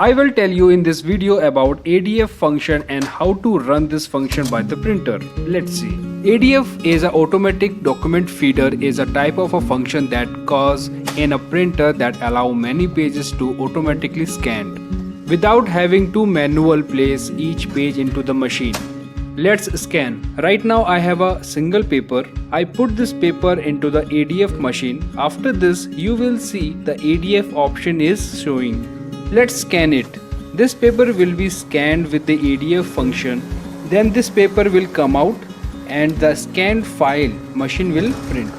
I will tell you in this video about ADF function and how to run this function by the printer. Let's see. ADF is an automatic document feeder is a type of a function that occurs in a printer that allow many pages to automatically scan without having to manual place each page into the machine. Let's scan. Right now I have a single paper. I put this paper into the ADF machine. After this you will see the ADF option is showing. Let's scan it. This paper will be scanned with the ADF function. Then this paper will come out and the scanned file machine will print.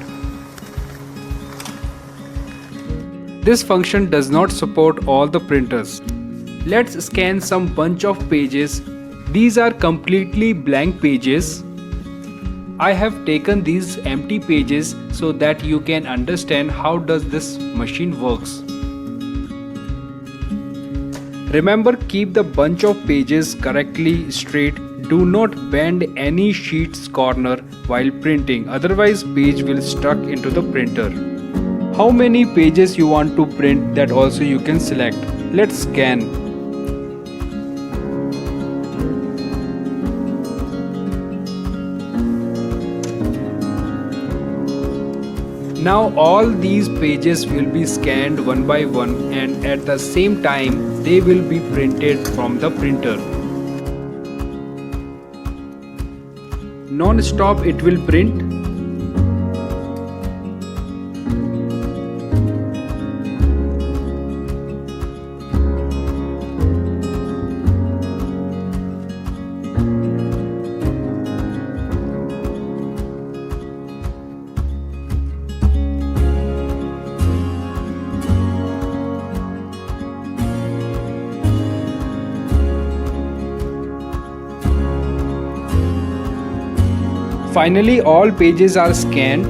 This function does not support all the printers. Let's scan some bunch of pages. These are completely blank pages. I have taken these empty pages so that you can understand how does this machine works. Remember, keep the bunch of pages correctly straight. Do not bend any sheet's corner while printing, otherwise page will stuck into the printer. How many pages you want to print, that also you can select. Let's scan. Now all these pages will be scanned one by one and at the same time they will be printed from the printer. Non-stop it will print. Finally, all pages are scanned.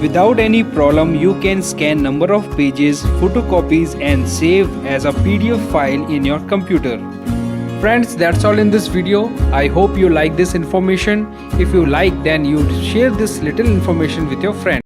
Without any problem, you can scan number of pages, photocopies and save as a PDF file in your computer. Friends, that's all in this video. I hope you like this information. If you like, then you share this little information with your friends.